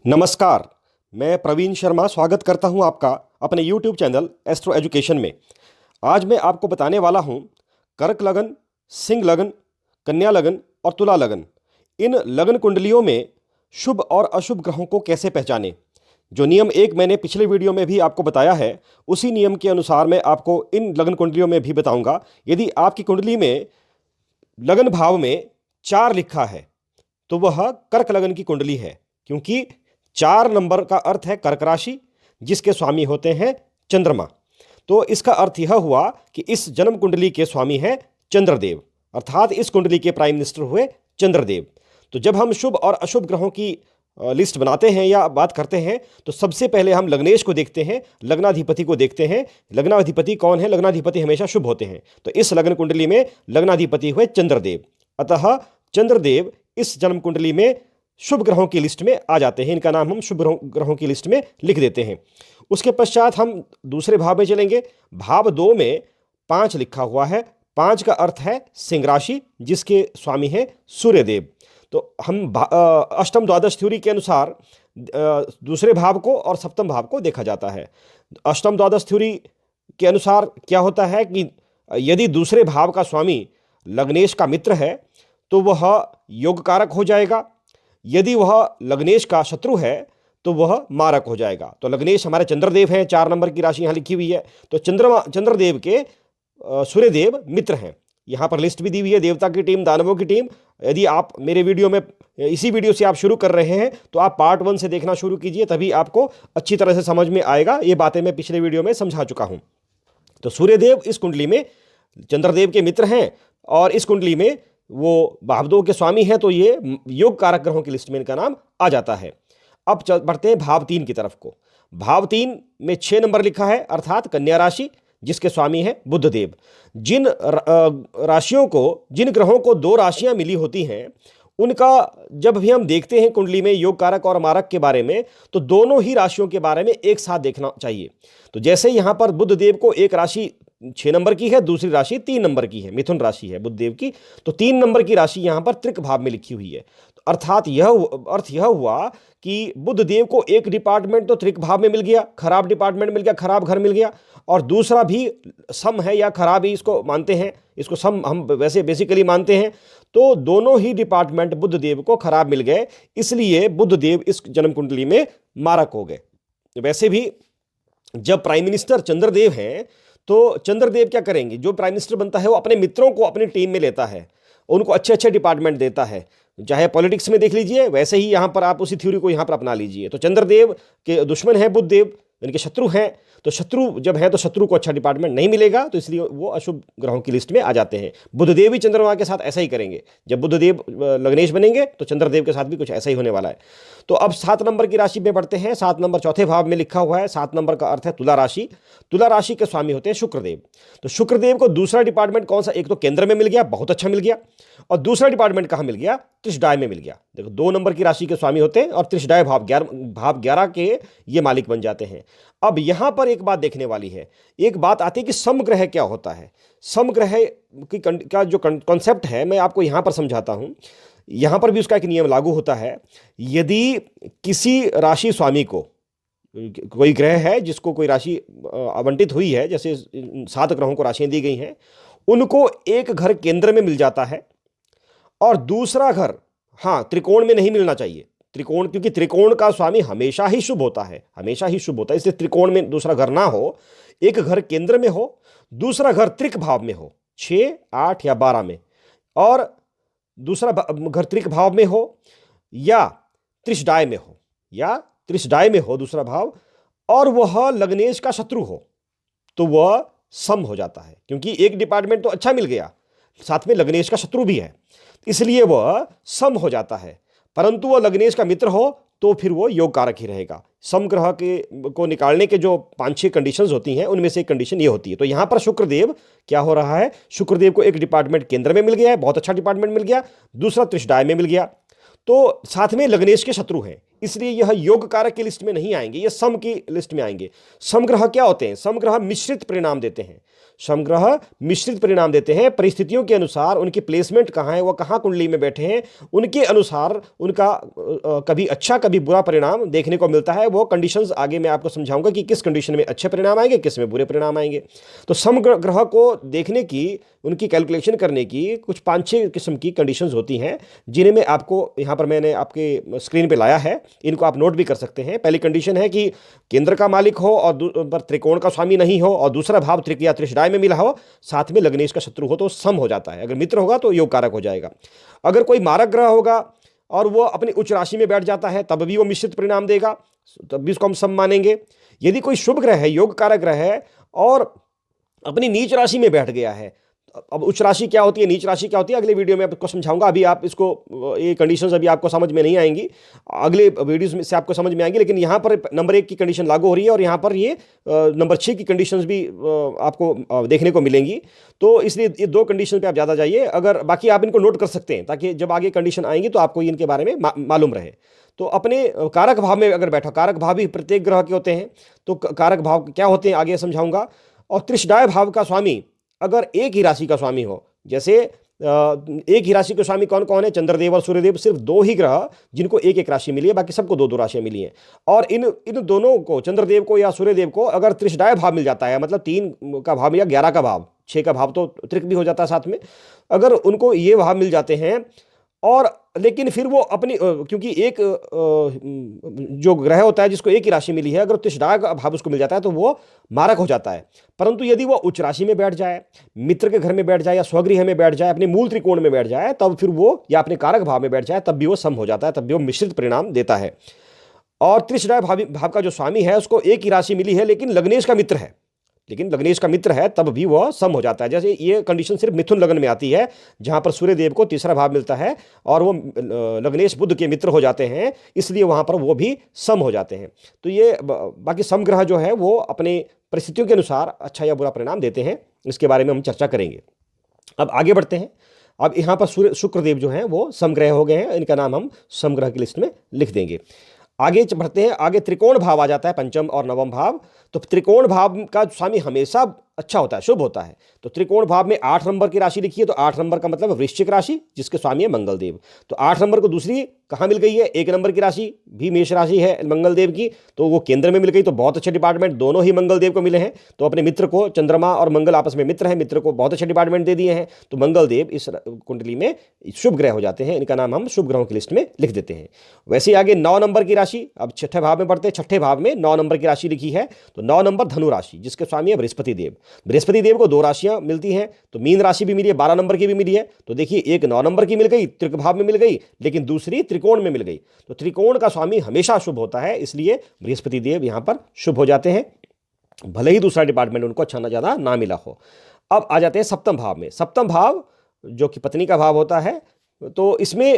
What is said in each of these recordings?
नमस्कार। मैं प्रवीण शर्मा स्वागत करता हूं आपका अपने YouTube चैनल एस्ट्रो एजुकेशन में। आज मैं आपको बताने वाला हूं कर्क लगन, सिंह लगन, कन्या लगन और तुला लगन, इन लगन कुंडलियों में शुभ और अशुभ ग्रहों को कैसे पहचानें। जो नियम एक मैंने पिछले वीडियो में भी आपको बताया है, उसी नियम के अनुसार मैं आपको इन लगन कुंडलियों में भी बताऊंगा। यदि आपकी कुंडली में लगन भाव में 4 लिखा है तो वह कर्क लगन की कुंडली है, क्योंकि 4 नंबर का अर्थ है कर्क राशि, जिसके स्वामी होते हैं चंद्रमा। तो इसका अर्थ यह हुआ कि इस जन्म कुंडली के स्वामी हैं चंद्रदेव, अर्थात इस कुंडली के प्राइम मिनिस्टर हुए चंद्रदेव। तो जब हम शुभ और अशुभ ग्रहों की लिस्ट बनाते हैं या बात करते हैं, तो सबसे पहले हम लग्नेश को देखते हैं, लग्नाधिपति को देखते हैं। लग्नाधिपति कौन है? लग्नाधिपति हमेशा शुभ होते हैं। तो इस लग्न कुंडली में लग्नाधिपति हुए चंद्रदेव, अतः चंद्रदेव इस जन्म कुंडली में शुभ ग्रहों की लिस्ट में आ जाते हैं। इनका नाम हम शुभ ग्रहों की लिस्ट में लिख देते हैं। उसके पश्चात हम दूसरे भाव में चलेंगे। भाव 2 में 5 लिखा हुआ है। 5 का अर्थ है सिंह राशि, जिसके स्वामी हैं सूर्यदेव। तो हम अष्टम द्वादश थ्योरी के अनुसार दूसरे भाव को और सप्तम भाव को देखा जाता है। अष्टम द्वादश थ्योरी के अनुसार क्या होता है कि यदि दूसरे भाव का स्वामी लग्नेश का मित्र है तो वह योग कारक हो जाएगा। यदि वह लग्नेश का शत्रु है तो वह मारक हो जाएगा। तो लग्नेश हमारे चंद्रदेव हैं, 4 नंबर की राशि यहाँ लिखी हुई है। तो चंद्रदेव के सूर्यदेव मित्र हैं। यहाँ पर लिस्ट भी दी हुई है, देवता की टीम, दानवों की टीम। यदि आप मेरे वीडियो में इसी वीडियो से आप शुरू कर रहे हैं तो आप पार्ट 1 से देखना शुरू कीजिए, तभी आपको अच्छी तरह से समझ में आएगा। ये बातें मैं पिछले वीडियो में समझा चुका हूँ। तो सूर्यदेव इस कुंडली में चंद्रदेव के मित्र हैं और इस कुंडली में वो भाव 2 के स्वामी हैं, तो ये योग कारक ग्रहों की लिस्ट में इनका नाम आ जाता है। अब बढ़ते हैं भाव 3 की तरफ को। भाव 3 में 6 नंबर लिखा है, अर्थात कन्या राशि, जिसके स्वामी हैं बुधदेव। जिन राशियों को, जिन ग्रहों को 2 राशियां मिली होती हैं, उनका जब भी हम देखते हैं कुंडली में योग कारक और मारक के बारे में, तो दोनों ही राशियों के बारे में एक साथ देखना चाहिए। तो जैसे यहाँ पर बुधदेव को एक राशि 6 नंबर की है, दूसरी राशि 3 नंबर की है, मिथुन राशि है बुधदेव की, तो 3 नंबर की राशि यहाँ पर त्रिक भाव में लिखी हुई है। तो अर्थात यह हुआ कि बुधदेव को एक डिपार्टमेंट तो त्रिक भाव में मिल गया, खराब डिपार्टमेंट मिल गया, खराब घर मिल गया, और दूसरा भी सम है या खराब ही इसको मानते हैं, इसको सम हम वैसे बेसिकली मानते हैं। तो दोनों ही डिपार्टमेंट बुधदेव को खराब मिल गए, इसलिए बुधदेव इस जन्म कुंडली में मारक हो गए। वैसे भी जब प्राइम मिनिस्टर चंद्रदेव हैं तो चंद्रदेव क्या करेंगे? जो प्राइम मिनिस्टर बनता है वो अपने मित्रों को अपनी टीम में लेता है, उनको अच्छे अच्छे डिपार्टमेंट देता है। चाहे पॉलिटिक्स में देख लीजिए, वैसे ही यहाँ पर आप उसी थ्योरी को यहाँ पर अपना लीजिए। तो चंद्रदेव के दुश्मन है बुधदेव, इनके शत्रु हैं। तो शत्रु जब है तो शत्रु को अच्छा डिपार्टमेंट नहीं मिलेगा, तो इसलिए वो अशुभ ग्रहों की लिस्ट में आ जाते हैं। बुधदेव भी चंद्रमा के साथ ऐसा ही करेंगे। जब बुधदेव लग्नेश बनेंगे तो चंद्रदेव के साथ भी कुछ ऐसा ही होने वाला है। तो अब 7 नंबर की राशि में बढ़ते हैं। 7 नंबर चौथे भाव में लिखा हुआ है। 7 नंबर का अर्थ है तुला राशि। तुला राशि के स्वामी होते हैं शुक्रदेव। तो शुक्रदेव को दूसरा डिपार्टमेंट कौन सा? एक तो केंद्र में मिल गया, बहुत अच्छा मिल गया, और दूसरा डिपार्टमेंट कहाँ मिल गया? त्रिशडाय में मिल गया। देखो, 2 नंबर की राशि के स्वामी होते हैं और त्रिशडाय भाव 11 के ये मालिक बन जाते हैं। अब यहां पर एक बात देखने वाली है। एक बात आती है कि समग्रह क्या होता है। समग्रह का जो कॉन्सेप्ट है, मैं आपको यहां पर समझाता हूं। यहां पर भी उसका एक नियम लागू होता है। यदि किसी राशि स्वामी को, कोई ग्रह है जिसको कोई राशि आवंटित हुई है, जैसे 7 ग्रहों को राशियां दी गई हैं, उनको एक घर केंद्र में मिल जाता है और दूसरा घर, हाँ, त्रिकोण में नहीं मिलना चाहिए। त्रिकोण, क्योंकि त्रिकोण का स्वामी हमेशा ही शुभ होता है, हमेशा ही शुभ होता है, इसलिए त्रिकोण में दूसरा घर ना हो। एक घर केंद्र में हो, दूसरा घर त्रिक भाव में हो, 6, 8 या 12 में, और दूसरा घर त्रिक भाव में हो या त्रिशडाय में हो, या त्रिशडाय में हो दूसरा भाव, और वह लग्नेश का शत्रु हो, तो वह सम हो जाता है। क्योंकि एक डिपार्टमेंट तो अच्छा मिल गया, साथ में लग्नेश का शत्रु भी है, इसलिए वह सम हो जाता है। परंतु वह लग्नेश का मित्र हो तो फिर वो योग कारक ही रहेगा। समग्रह को निकालने के जो 5-6 कंडीशंस होती हैं, उनमें से एक कंडीशन ये होती है। तो यहाँ पर शुक्रदेव क्या हो रहा है? शुक्रदेव को एक डिपार्टमेंट केंद्र में मिल गया है, बहुत अच्छा डिपार्टमेंट मिल गया, दूसरा त्रिशडाय में मिल गया, तो साथ में लग्नेश के शत्रु हैं, इसलिए यह योग कारक की लिस्ट में नहीं आएंगे, ये सम की लिस्ट में आएंगे। समग्रह क्या होते हैं? समग्रह मिश्रित परिणाम देते हैं। समग्रह मिश्रित परिणाम देते हैं, परिस्थितियों के अनुसार उनकी प्लेसमेंट कहाँ है, वह कहाँ कुंडली में बैठे हैं, उनके अनुसार उनका कभी अच्छा कभी बुरा परिणाम देखने को मिलता है। वो कंडीशंस आगे मैं आपको समझाऊंगा कि किस कंडीशन में अच्छे परिणाम आएंगे, किस में बुरे परिणाम आएंगे। तो समग्रह को देखने की, उनकी कैलकुलेशन करने की कुछ 5-6 किस्म की कंडीशंस होती हैं, जिन्हें मैं आपको यहाँ पर मैंने आपके स्क्रीन पे लाया है। इनको आप नोट भी कर सकते हैं। पहली कंडीशन है कि केंद्र का मालिक हो और पर त्रिकोण का स्वामी नहीं हो, और दूसरा भाव त्रिक या त्रिशदाय में मिला हो, साथ में लग्नेश का शत्रु हो तो सम हो जाता है। अगर मित्र होगा तो योग कारक हो जाएगा। अगर कोई मारक ग्रह होगा और वो अपनी उच्च राशि में बैठ जाता है, तब भी वो मिश्रित परिणाम देगा, तब भी उसको हम सम मानेंगे। यदि कोई शुभ ग्रह है, योग कारक ग्रह है, और अपनी नीच राशि में बैठ गया है, अब उच्च राशि क्या होती है, नीच राशि क्या होती है, अगले वीडियो में आपको समझाऊंगा। अभी आप इसको, ये कंडीशंस अभी आपको समझ में नहीं आएंगी, अगले वीडियोस में से आपको समझ में आएंगी। लेकिन यहाँ पर नंबर 1 की कंडीशन लागू हो रही है, और यहाँ पर ये नंबर 6 की कंडीशंस भी आपको देखने को मिलेंगी। तो इसलिए ये 2 कंडीशन पे आप ज़्यादा जाइए। अगर बाकी आप इनको नोट कर सकते हैं, ताकि जब आगे कंडीशन आएंगी तो आपको इनके बारे में मालूम रहे। तो अपने कारक भाव में अगर बैठा, कारक भाव भी प्रत्येक ग्रह के होते हैं, तो कारक भाव क्या होते हैं आगे समझाऊंगा। और त्रिशदाय भाव का स्वामी अगर एक ही राशि का स्वामी हो, जैसे एक ही राशि के स्वामी कौन कौन है, चंद्रदेव और सूर्यदेव, सिर्फ 2 ही ग्रह जिनको एक एक राशि मिली है, बाकी सबको 2-2 राशियां मिली हैं। और इन दोनों को, चंद्रदेव को या सूर्यदेव को, अगर त्रिशदाय भाव मिल जाता है, मतलब 3 का भाव या 11 का भाव, 6 का भाव तो त्रिक भी हो जाता है साथ में, अगर उनको ये भाव मिल जाते हैं, और लेकिन फिर वो अपनी क्योंकि एक जो ग्रह होता है जिसको एक ही राशि मिली है, अगर त्रिशदाय का भाव उसको मिल जाता है तो वो मारक हो जाता है। परंतु यदि वो उच्च राशि में बैठ जाए, मित्र के घर में बैठ जाए, या स्वगृह में बैठ जाए, अपने मूल त्रिकोण में बैठ जाए, तब फिर वो, या अपने कारक भाव में बैठ जाए, तब भी वो सम हो जाता है, तब भी वो मिश्रित परिणाम देता है। और त्रिशदाय भाव का जो स्वामी है उसको एक ही राशि मिली है, लेकिन लग्नेश का मित्र है, तब भी वह सम हो जाता है। जैसे ये कंडीशन सिर्फ मिथुन लग्न में आती है, जहां पर सूर्यदेव को तीसरा भाव मिलता है और वो लग्नेश बुध के मित्र हो जाते हैं, इसलिए वहां पर वो भी सम हो जाते हैं। तो ये बाकी समग्रह जो है वो अपने परिस्थितियों के अनुसार अच्छा या बुरा परिणाम देते हैं, इसके बारे में हम चर्चा करेंगे। अब आगे बढ़ते हैं। अब यहाँ पर शुक्रदेव जो हैं वो समग्रह हो गए हैं, इनका नाम हम समग्रह की लिस्ट में लिख देंगे। आगे बढ़ते हैं। आगे त्रिकोण भाव आ जाता है, पंचम और नवम भाव। तो त्रिकोण भाव का स्वामी हमेशा अच्छा होता है, शुभ होता है। तो त्रिकोण भाव में 8 नंबर की राशि लिखी है, तो 8 नंबर का मतलब वृश्चिक राशि, जिसके स्वामी है मंगलदेव। तो 8 नंबर को दूसरी कहाँ मिल गई है, 1 नंबर की राशि भी मेष राशि है मंगलदेव की, तो वो केंद्र में मिल गई। तो बहुत अच्छे डिपार्टमेंट दोनों ही मंगलदेव को मिले हैं। तो अपने मित्र को, चंद्रमा और मंगल आपस में मित्र हैं, मित्र को बहुत अच्छे डिपार्टमेंट दे दिए हैं, तो मंगलदेव इस कुंडली में शुभ ग्रह हो जाते हैं। इनका नाम हम शुभ ग्रहों की लिस्ट में लिख देते हैं। वैसे आगे 9 नंबर की राशि, अब छठे भाव में बढ़ते हैं। छठे भाव में 9 नंबर की राशि लिखी है, तो 9 नंबर धनु राशि, जिसके स्वामी है बृहस्पति देव। बृहस्पति देव को 2 राशियां मिलती हैं, तो मीन राशि भी मिली है, 12 नंबर की भी मिली है। तो देखिए, एक 9 नंबर की मिल गई, त्रिक भाव में मिल गई, लेकिन दूसरी त्रिकोण में मिल गई। तो त्रिकोण का स्वामी हमेशा शुभ होता है, इसलिए बृहस्पति देव यहां पर शुभ हो जाते हैं, भले ही दूसरा डिपार्टमेंट उनको अच्छा ना ज्यादा ना मिला हो। अब आ जाते हैं सप्तम भाव में। सप्तम भाव जो कि पत्नी का भाव होता है, तो इसमें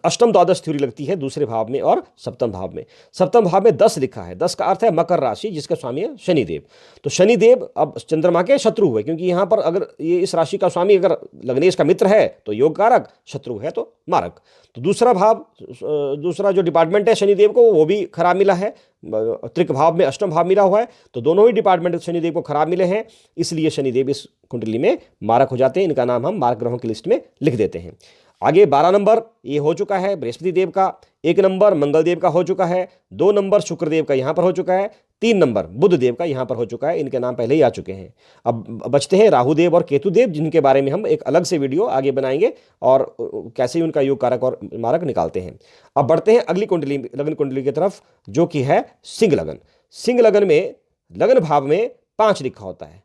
अष्टम द्वादश थ्योरी लगती है दूसरे भाव में और सप्तम भाव में। सप्तम भाव में 10 लिखा है, 10 का अर्थ है मकर राशि, जिसका स्वामी है शनिदेव। तो शनिदेव अब चंद्रमा के शत्रु हुए, क्योंकि यहां पर अगर ये इस राशि का स्वामी अगर लग्नेश का मित्र है तो योग कारक, शत्रु है तो मारक। तो दूसरा भाव, दूसरा जो डिपार्टमेंट है शनिदेव को, वो भी खराब मिला है, त्रिक भाव में अष्टम भाव मिला हुआ है। तो दोनों ही डिपार्टमेंट शनिदेव को खराब मिले हैं, इसलिए शनिदेव इस कुंडली में मारक हो जाते हैं। इनका नाम हम मारक ग्रहों की लिस्ट में लिख देते हैं। आगे 12 नंबर ये हो चुका है बृहस्पति देव का, 1 नंबर मंगल देव का हो चुका है, 2 नंबर शुक्रदेव का यहाँ पर हो चुका है, 3 नंबर बुध देव का यहाँ पर हो चुका है। इनके नाम पहले ही आ चुके हैं। अब बचते हैं राहुदेव और केतुदेव, जिनके बारे में हम एक अलग से वीडियो आगे बनाएंगे और कैसे उनका योग कारक और मारक निकालते हैं। अब बढ़ते हैं अगली कुंडली, लग्न कुंडली की तरफ, जो कि है सिंह लगन। सिंह लगन में लगन भाव में 5 लिखा होता है,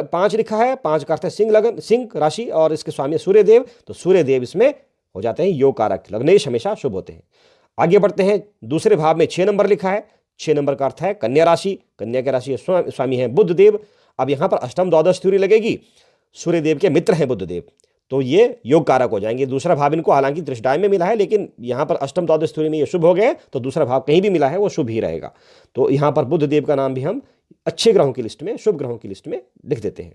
5 लिखा है, 5 का अर्थ है सिंह लगन, सिंह राशि, और इसके स्वामी सूर्यदेव। तो सूर्यदेव इसमें हो जाते हैं योग कारक, लग्नेश हमेशा शुभ होते हैं। आगे बढ़ते हैं। दूसरे भाव में 6 नंबर लिखा है, 6 नंबर का अर्थ है कन्या राशि, कन्या की राशि स्वामी है बुध देव। अब यहां पर अष्टम द्वादश थ्योरी लगेगी, सूर्यदेव के मित्र हैं बुध देव, तो ये योग कारक हो जाएंगे। दूसरा भाव इनको हालांकि त्रिशदाय में मिला है, लेकिन यहां पर अष्टम द्वादश थ्योरी में ये शुभ हो गए, तो दूसरा भाव कहीं भी मिला है वो शुभ ही रहेगा। तो यहां पर बुध देव का नाम भी हम अच्छे ग्रहों की लिस्ट में, शुभ ग्रहों की लिस्ट में लिख देते हैं।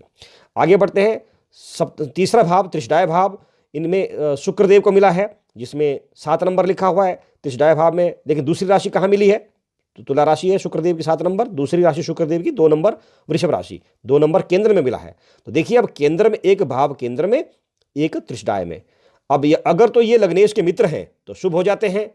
आगे बढ़ते हैं। तीसरा भाव त्रिशदाय भाव, इनमें शुक्रदेव को मिला है, जिसमें 7 नंबर लिखा हुआ है त्रिशदाय भाव में। देखिए दूसरी राशि कहाँ मिली है, तो तुला राशि है शुक्रदेव की 7 नंबर, दूसरी राशि शुक्रदेव की 2 नंबर वृषभ राशि, 2 नंबर केंद्र में मिला है। तो देखिए अब केंद्र में एक भाव, केंद्र में एक त्रिशदाय में। अब ये अगर तो ये लग्नेश के मित्र हैं तो शुभ हो जाते हैं,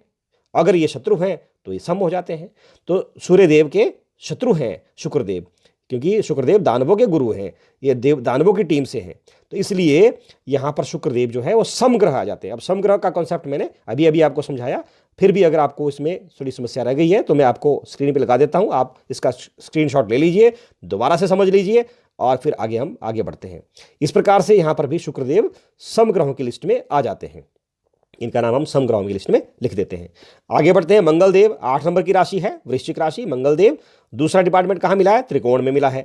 अगर ये शत्रु हैं तो ये सम हो जाते हैं। तो सूर्यदेव के शत्रु हैं शुक्रदेव, क्योंकि शुक्रदेव दानवों के गुरु हैं, ये देव दानवों की टीम से हैं, तो इसलिए यहाँ पर शुक्रदेव जो है वो समग्रह आ जाते हैं। अब समग्रह का कॉन्सेप्ट मैंने अभी अभी आपको समझाया, फिर भी अगर आपको इसमें थोड़ी समस्या रह गई है तो मैं आपको स्क्रीन पे लगा देता हूँ, आप इसका स्क्रीनशॉट ले लीजिए, दोबारा से समझ लीजिए और फिर हम आगे बढ़ते हैं। इस प्रकार से यहाँ पर भी शुक्रदेव समग्रहों की लिस्ट में आ जाते हैं, इनका नाम हम समग्रहों की लिस्ट में लिख देते हैं। आगे बढ़ते हैं। मंगलदेव 8 नंबर की राशि है वृश्चिक राशि। मंगलदेव दूसरा डिपार्टमेंट कहाँ मिला है, त्रिकोण में मिला है।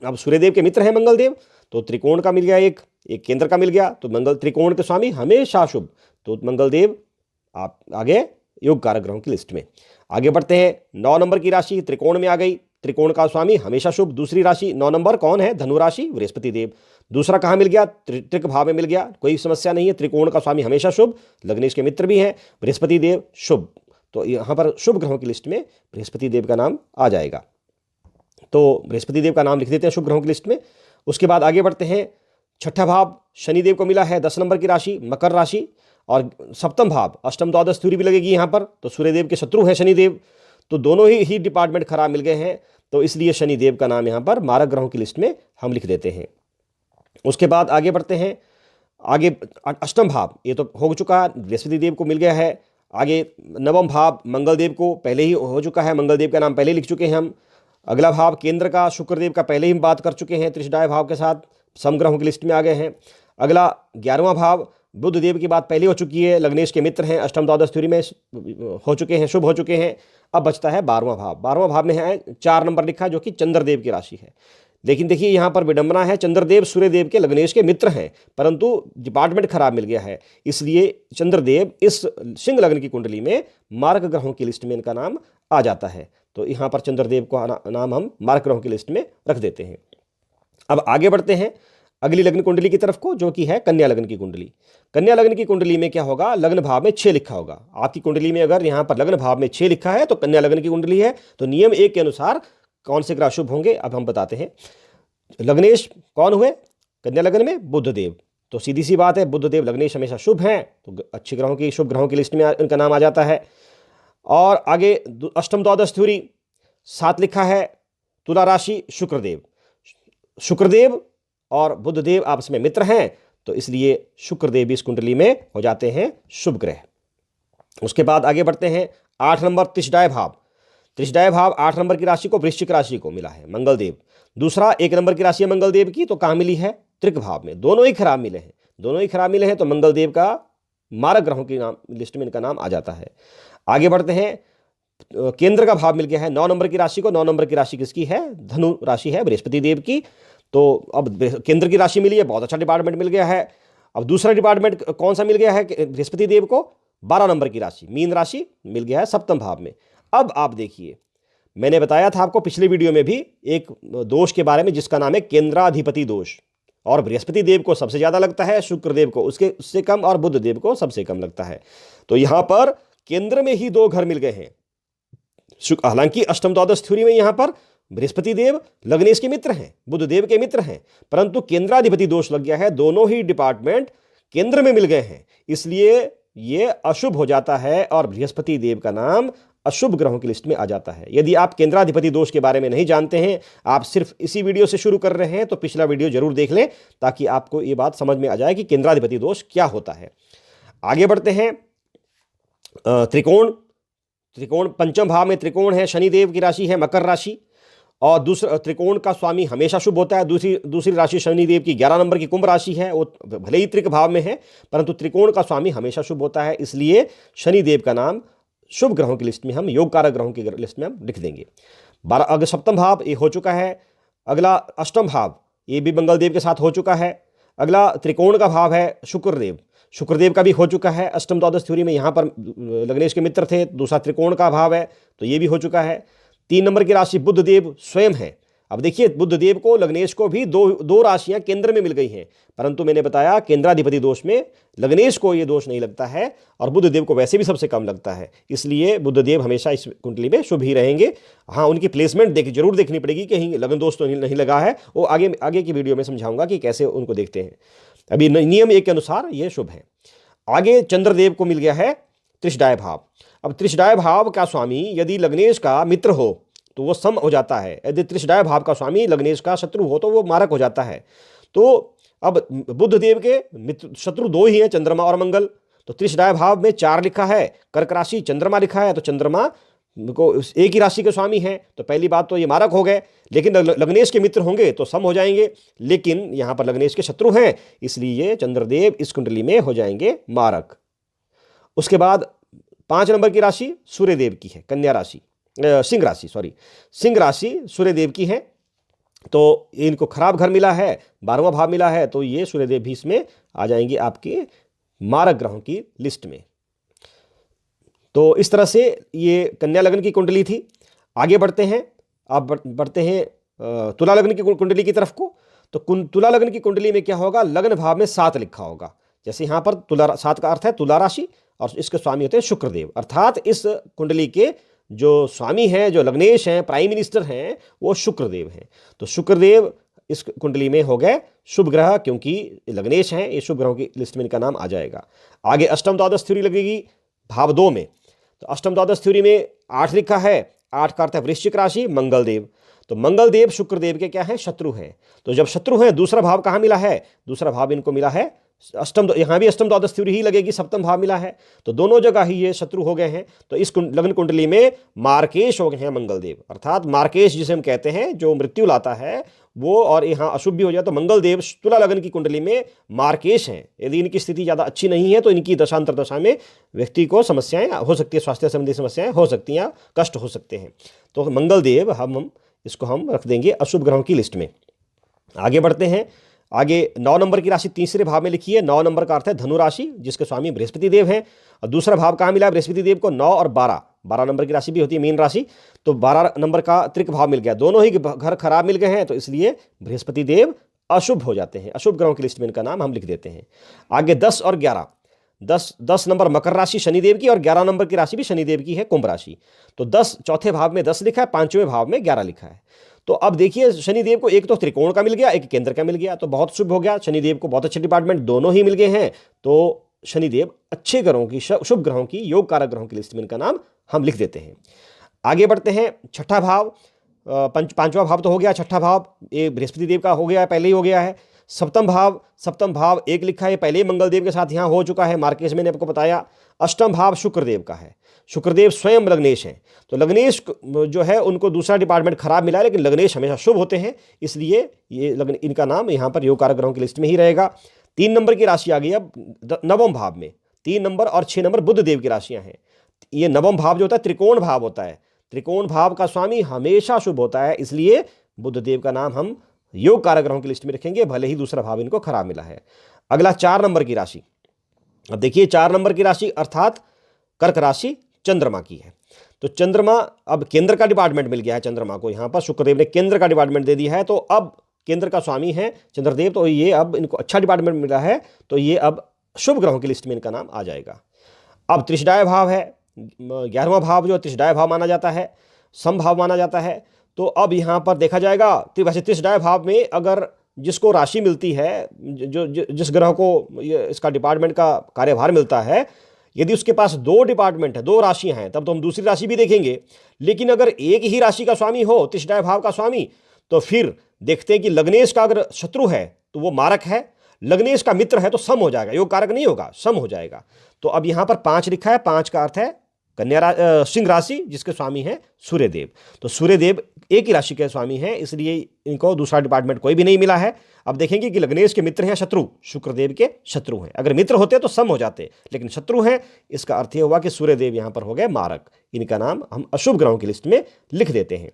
अब सूर्यदेव के मित्र हैं मंगलदेव, तो त्रिकोण का मिल गया, एक केंद्र का मिल गया, तो मंगल त्रिकोण के स्वामी हमेशा शुभ, तो मंगलदेव आप आगे योग कारक ग्रहों की लिस्ट में। आगे बढ़ते हैं। 9 नंबर की राशि त्रिकोण में आ गई, त्रिकोण का स्वामी हमेशा शुभ। दूसरी राशि 9 नंबर कौन है, धनु राशि बृहस्पति देव। दूसरा कहाँ मिल गया, त्रिक भाव में मिल गया, कोई समस्या नहीं है, त्रिकोण का स्वामी हमेशा शुभ, लग्नेश के मित्र भी हैं, बृहस्पति देव शुभ। तो यहाँ पर शुभ ग्रहों की लिस्ट में बृहस्पति देव का नाम आ जाएगा, तो बृहस्पति देव का नाम लिख देते हैं शुभ ग्रहों की लिस्ट में। उसके बाद आगे बढ़ते हैं। छठा भाव शनिदेव को मिला है 10 नंबर की राशि मकर राशि, और सप्तम भाव अष्टम द्वादश थ्योरी भी लगेगी यहाँ पर, तो सूर्यदेव के शत्रु है शनिदेव, तो दोनों ही डिपार्टमेंट खराब मिल गए हैं, तो इसलिए शनिदेव का नाम यहाँ पर मारक ग्रहों की लिस्ट में हम लिख देते हैं। उसके बाद आगे बढ़ते हैं। आगे अष्टम भाव ये तो हो चुका, बृहस्पति देव को मिल गया है। आगे नवम भाव मंगल देव को पहले ही हो चुका है, मंगल देव का नाम पहले लिख चुके हैं हम। अगला भाव केंद्र का शुक्रदेव का पहले ही हम बात कर चुके हैं, त्रिशदाय भाव के साथ समग्रहों की लिस्ट में आ गए हैं। अगला 11वां भाव बुध देव की बात पहले हो चुकी है, लग्नेश के मित्र हैं, अष्टम द्वादश थ्योरी में हो चुके हैं, शुभ हो चुके हैं। अब बचता है 12वां भाव। 12वां भाव में है 4 नंबर लिखा, जो कि चंद्रदेव की राशि है। लेकिन देखिए यहाँ पर विडंबना है, चंद्रदेव सूर्यदेव के लग्नेश के मित्र हैं, परंतु डिपार्टमेंट खराब मिल गया है, इसलिए चंद्रदेव इस सिंह लग्न की कुंडली में मारक ग्रहों की लिस्ट में इनका नाम आ जाता है, तो यहाँ पर चंद्रदेव को नाम हम मारक ग्रहों की लिस्ट में रख देते हैं। अब आगे बढ़ते हैं अगली लग्न कुंडली की तरफ को, जो कि है कन्या लग्न की कुंडली। कन्या लग्न की कुंडली में क्या होगा, लग्न भाव में 6 लिखा होगा। आपकी कुंडली में अगर यहाँ पर लग्न भाव में 6 लिखा है तो कन्या लग्न की कुंडली है, तो नियम 1 के अनुसार कौन से ग्रह शुभ होंगे अब हम बताते हैं। लग्नेश कौन हुए कन्या लग्न में, बुधदेव, तो सीधी सी बात है बुधदेव लग्नेश हमेशा शुभ हैं, तो अच्छे ग्रहों की शुभ ग्रहों की लिस्ट में इनका नाम आ जाता है। और आगे अष्टम द्वादश थ्योरी 7 लिखा है, तुला राशि शुक्रदेव, शुक्रदेव और बुधदेव आपस में मित्र हैं, तो इसलिए शुक्रदेव भी इस कुंडली में हो जाते हैं शुभ ग्रह। उसके बाद आगे बढ़ते हैं। 8 नंबर त्रिशदाय भाव, त्रिशदाय भाव 8 नंबर की राशि को वृश्चिक राशि को मिला है मंगलदेव। दूसरा 1 नंबर की राशि है मंगलदेव की, तो कहाँ मिली है, त्रिक भाव में, दोनों ही खराब मिले हैं, दोनों ही खराब मिले हैं, तो मंगलदेव का मारक ग्रहों की नाम लिस्ट में इनका नाम आ जाता है। आगे बढ़ते हैं। केंद्र का भाव मिल गया है 9 नंबर की राशि को, 9 नंबर की राशि किसकी है, धनु राशि है बृहस्पति देव की, तो अब केंद्र की राशि मिली है, बहुत अच्छा डिपार्टमेंट मिल गया है। अब दूसरा डिपार्टमेंट कौन सा मिल गया है बृहस्पति देव को, 12 नंबर की राशि मीन राशि मिल गया है सप्तम भाव में। अब आप देखिए, मैंने बताया था आपको पिछले वीडियो में भी एक दोष के बारे में जिसका नाम है केंद्राधिपति दोष, और बृहस्पति देव को सबसे ज्यादा लगता है, शुक्रदेव को उससे कम, और बुध देव को सबसे कम लगता है। तो यहां पर केंद्र में ही 2 घर मिल गए हैं। हालांकि अष्टम द्वादश थ्योरी में यहां पर बृहस्पति देव लग्नेश के मित्र हैं, बुध देव के मित्र हैं, परंतु केंद्राधिपति दोष लग गया है, दोनों ही डिपार्टमेंट केंद्र में मिल गए हैं, इसलिए ये अशुभ हो जाता है और बृहस्पति देव का नाम अशुभ ग्रहों की लिस्ट में आ जाता है। यदि आप केंद्राधिपति दोष के बारे में नहीं जानते हैं, आप सिर्फ इसी वीडियो से शुरू कर रहे हैं, तो पिछला वीडियो जरूर देख लें ताकि आपको ये बात समझ में आ जाए कि केंद्राधिपति दोष क्या होता है। आगे बढ़ते हैं। त्रिकोण, त्रिकोण पंचम भाव में त्रिकोण है, शनिदेव की राशि है मकर राशि, और दूसरा त्रिकोण का स्वामी हमेशा शुभ होता है। दूसरी राशि शनिदेव की 11 नंबर की कुंभ राशि है, वो भले ही त्रिक भाव में है, परंतु त्रिकोण का स्वामी हमेशा शुभ होता है, इसलिए शनिदेव का नाम शुभ ग्रहों की लिस्ट में हम योग कारक ग्रहों की लिस्ट में हम लिख देंगे। 12 अगस्त सप्तम भाव ये हो चुका है। अगला अष्टम भाव ये भी मंगलदेव के साथ हो चुका है। अगला त्रिकोण का भाव है शुक्रदेव, शुक्रदेव का भी हो चुका है। अष्टम द्वादश थ्योरी में यहाँ पर लग्नेश के मित्र थे, दूसरा त्रिकोण का भाव है, तो ये भी हो चुका है। 3 नंबर की राशि बुधदेव स्वयं है। अब देखिए बुध देव को लग्नेश को भी दो दो राशियां केंद्र में मिल गई हैं, परंतु मैंने बताया केंद्राधिपति दोष में लग्नेश को ये दोष नहीं लगता है और बुध देव को वैसे भी सबसे कम लगता है, इसलिए बुध देव हमेशा इस कुंडली में शुभ ही रहेंगे। हाँ, उनकी प्लेसमेंट जरूर देखनी पड़ेगी, कहीं लग्न दोष तो नहीं लगा है, वो आगे आगे की वीडियो में समझाऊंगा कि कैसे उनको देखते हैं। अभी नियम 1 के अनुसार ये शुभ है। आगे चंद्रदेव को मिल गया है त्रिशदाय भाव। अब त्रिशदाय भाव का स्वामी यदि लग्नेश का मित्र हो तो वो सम हो जाता है, यदि त्रिशदाय भाव का स्वामी लग्नेश का शत्रु हो तो वो मारक हो जाता है। तो अब बुध देव के मित्र शत्रु 2 ही हैं, चंद्रमा और मंगल। तो त्रिशदाय भाव में 4 लिखा है, कर्क राशि चंद्रमा लिखा है, तो चंद्रमा को एक ही राशि के स्वामी हैं, तो पहली बात तो ये मारक हो गए। लेकिन लग्नेश के मित्र होंगे तो सम हो जाएंगे, लेकिन यहाँ पर लग्नेश के शत्रु हैं, इसलिए चंद्रदेव इस कुंडली में हो जाएंगे मारक। उसके बाद 5 नंबर की राशि सूर्यदेव की है, कन्या राशि, सिंह राशि, सिंह राशि सूर्यदेव की है। तो इनको खराब घर मिला है, 12वां भाव मिला है, तो ये सूर्यदेव भी इसमें आ जाएंगे आपके मारक ग्रहों की लिस्ट में। तो इस तरह से ये कन्या लग्न की कुंडली थी। आगे बढ़ते हैं, अब बढ़ते हैं तुला लग्न की कुंडली की तरफ को। तो तुला लग्न की कुंडली में क्या होगा, लग्न भाव में 7 लिखा होगा। जैसे यहाँ पर तुला 7 का अर्थ है तुला राशि और इसके स्वामी होते हैं शुक्रदेव, अर्थात इस कुंडली के जो स्वामी हैं, जो लग्नेश हैं, प्राइम मिनिस्टर हैं, वो शुक्रदेव हैं। तो शुक्रदेव इस कुंडली में हो गए शुभ ग्रह, क्योंकि लग्नेश हैं, ये शुभ ग्रहों की लिस्ट में इनका नाम आ जाएगा। आगे अष्टम द्वादश थ्योरी लगेगी भाव 2 में। तो अष्टम द्वादश थ्योरी में 8 लिखा है, 8 का अर्थ है वृश्चिक राशि, मंगलदेव। तो मंगलदेव शुक्रदेव के क्या है, शत्रु हैं। तो जब शत्रु हैं, दूसरा भाव कहाँ मिला है, दूसरा भाव इनको मिला है अष्टम, यहाँ भी अष्टम द्वादश थ्योरी ही लगेगी, सप्तम भाव मिला है, तो दोनों जगह ही ये शत्रु हो गए हैं। तो इस लग्न कुंडली में मार्केश हो गए हैं मंगलदेव, अर्थात मार्केश जिसे हम कहते हैं जो मृत्यु लाता है वो, और यहाँ अशुभ भी हो जाए तो मंगलदेव तुला लग्न की कुंडली में मार्केश हैं। यदि इनकी स्थिति ज़्यादा अच्छी नहीं है तो इनकी दशांतर दशा में व्यक्ति को समस्याएं हो सकती है, स्वास्थ्य संबंधी समस्याएं हो सकती हैं, कष्ट हो सकते हैं। तो मंगलदेव हम इसको हम रख देंगे अशुभ ग्रहों की लिस्ट में। आगे बढ़ते हैं। आगे 9 नंबर की राशि तीसरे भाव में लिखी है। 9 नंबर का अर्थ है धनु राशि, जिसके स्वामी बृहस्पति देव हैं। और दूसरा भाव कहाँ मिला है बृहस्पति देव को, 9 और 12 नंबर की राशि भी होती है मीन राशि, तो 12 नंबर का त्रिक भाव मिल गया, दोनों ही घर खराब मिल गए हैं, तो इसलिए बृहस्पति देव अशुभ हो जाते हैं। अशुभ ग्रहों की लिस्ट में इनका नाम हम लिख देते हैं। आगे 10 और 11, 10 नंबर मकर राशि शनिदेव की और 11 नंबर की राशि भी शनिदेव की है, कुंभ राशि। तो 10 चौथे भाव में 10 लिखा है, 5वें भाव में 11 लिखा है। तो अब देखिए शनिदेव को एक तो त्रिकोण का मिल गया, एक केंद्र का मिल गया, तो बहुत शुभ हो गया। शनिदेव को बहुत अच्छे डिपार्टमेंट दोनों ही मिल गए हैं, तो शनिदेव अच्छे ग्रहों की, शुभ ग्रहों की, योग कारक ग्रहों की लिस्ट में इनका नाम हम लिख देते हैं। आगे बढ़ते हैं। छठा भाव, पांचवा भाव तो हो गया, छठा भाव ये बृहस्पति देव का हो गया, पहले ही हो गया है। सप्तम भाव 1 लिखा है, पहले ही मंगलदेव के साथ यहाँ हो चुका है, मार्केश मैंने आपको बताया। अष्टम भाव शुक्रदेव का है, शुक्रदेव स्वयं लग्नेश हैं, तो लग्नेश जो है उनको दूसरा डिपार्टमेंट खराब मिला है, लेकिन लग्नेश हमेशा शुभ होते हैं, इसलिए ये इनका नाम यहाँ पर योग कारक ग्रहों की लिस्ट में ही रहेगा। 3 नंबर की राशि आ गई अब 9वें भाव में। 3 नंबर और 6 नंबर बुध देव की राशियाँ हैं। ये 9वां भाव जो होता है त्रिकोण भाव होता है, त्रिकोण भाव का स्वामी हमेशा शुभ होता है, इसलिए बुध देव का नाम हम योग कारक ग्रहों की लिस्ट में रखेंगे, भले ही दूसरा भाव इनको खराब मिला है। अगला 4 नंबर की राशि। अब देखिए 4 नंबर की राशि अर्थात कर्क राशि चंद्रमा की है। तो चंद्रमा अब केंद्र का डिपार्टमेंट मिल गया है चंद्रमा को, यहाँ पर शुक्रदेव ने केंद्र का डिपार्टमेंट दे दिया है, तो अब केंद्र का स्वामी है चंद्रदेव, तो ये अब इनको अच्छा डिपार्टमेंट मिला है, तो ये अब शुभ ग्रहों की लिस्ट में इनका नाम आ जाएगा। अब त्रिशदाय भाव है, 11वां भाव जो त्रिशदाय भाव माना जाता है, समभाव माना जाता है। तो अब यहाँ पर देखा जाएगा वैसे त्रिशदाय भाव में अगर जिसको राशि मिलती है, जिस ग्रह को इसका डिपार्टमेंट का कार्यभार मिलता है, यदि उसके पास 2 डिपार्टमेंट है, 2 राशियां हैं, तब तो हम दूसरी राशि भी देखेंगे। लेकिन अगर एक ही राशि का स्वामी हो, त्रिशदाय भाव का स्वामी, तो फिर देखते हैं कि लग्नेश का अगर शत्रु है तो वो मारक है, लग्नेश का मित्र है तो सम हो जाएगा, योग कारक नहीं होगा, सम हो जाएगा। तो अब यहाँ पर 5 लिखा है, 5 का अर्थ है सिंह राशि, जिसके स्वामी है सूर्यदेव। तो सूर्यदेव एक ही राशि के स्वामी हैं, इसलिए इनको दूसरा डिपार्टमेंट कोई भी नहीं मिला है। अब देखेंगे कि लग्नेश के मित्र हैं शत्रु, शुक्रदेव के शत्रु हैं। अगर मित्र होते तो सम हो जाते, लेकिन शत्रु हैं, इसका अर्थ यह हुआ कि सूर्यदेव यहाँ पर हो गए मारक, इनका नाम हम अशुभ ग्रहों की लिस्ट में लिख देते हैं।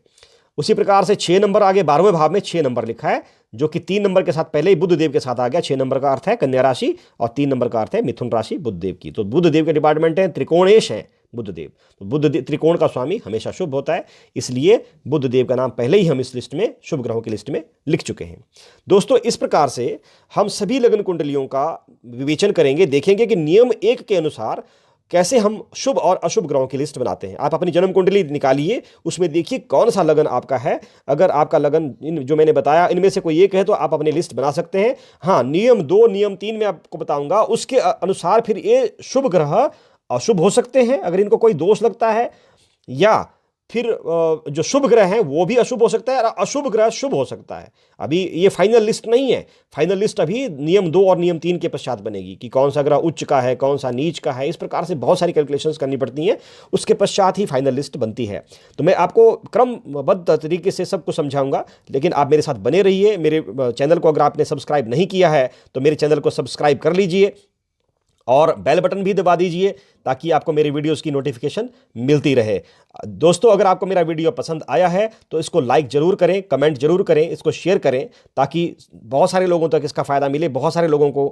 उसी प्रकार से 6 नंबर आगे 12वें भाव में 6 नंबर लिखा है, जो कि 3 नंबर के साथ पहले ही बुध देव के साथ आ गया। 6 नंबर का अर्थ है कन्या राशि और 3 नंबर का अर्थ है मिथुन राशि बुध देव की। तो बुध देव के डिपार्टमेंट है त्रिकोणेश है, बुद्धदेव। तो बुद्धदेव त्रिकोण का स्वामी हमेशा शुभ होता है, इसलिए बुद्धदेव का नाम पहले ही हम इस लिस्ट में, शुभ ग्रहों की लिस्ट में लिख चुके हैं। दोस्तों, इस प्रकार से हम सभी लग्न कुंडलियों का विवेचन करेंगे, देखेंगे कि नियम 1 के अनुसार कैसे हम शुभ और अशुभ ग्रहों की लिस्ट बनाते हैं। आप अपनी जन्म कुंडली निकालिए, उसमें देखिए कौन सा लगन आपका है। अगर आपका लगन इन जो मैंने बताया इनमें से कोई एक है तो आप अपनी लिस्ट बना सकते हैं। हाँ, नियम 2 नियम 3 में आपको बताऊंगा, उसके अनुसार फिर ये शुभ ग्रह अशुभ हो सकते हैं अगर इनको कोई दोष लगता है, या फिर जो शुभ ग्रह हैं वो भी अशुभ हो सकता है और अशुभ ग्रह शुभ हो सकता है। अभी ये फाइनल लिस्ट नहीं है, फाइनल लिस्ट अभी नियम 2 और नियम 3 के पश्चात बनेगी कि कौन सा ग्रह उच्च का है, कौन सा नीच का है। इस प्रकार से बहुत सारी कैलकुलेशंस करनी पड़ती हैं, उसके पश्चात ही फाइनल लिस्ट बनती है। तो मैं आपको क्रमबद्ध तरीके से सब कुछ समझाऊंगा, लेकिन आप मेरे साथ बने रहिए। मेरे चैनल को अगर आपने सब्सक्राइब नहीं किया है तो मेरे चैनल को सब्सक्राइब कर लीजिए और बेल बटन भी दबा दीजिए ताकि आपको मेरे वीडियोस की नोटिफिकेशन मिलती रहे। दोस्तों, अगर आपको मेरा वीडियो पसंद आया है तो इसको लाइक जरूर करें, कमेंट जरूर करें, इसको शेयर करें ताकि बहुत सारे लोगों तक इसका फ़ायदा मिले। बहुत सारे लोगों को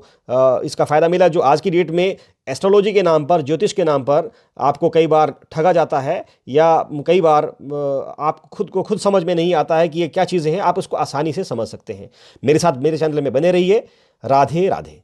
इसका फ़ायदा मिला जो आज की डेट में एस्ट्रोलॉजी के नाम पर, ज्योतिष के नाम पर आपको कई बार ठगा जाता है, या कई बार आप खुद को खुद समझ में नहीं आता है कि ये क्या चीज़ें हैं। आप उसको आसानी से समझ सकते हैं। मेरे साथ मेरे चैनल में बने रहिए। राधे राधे।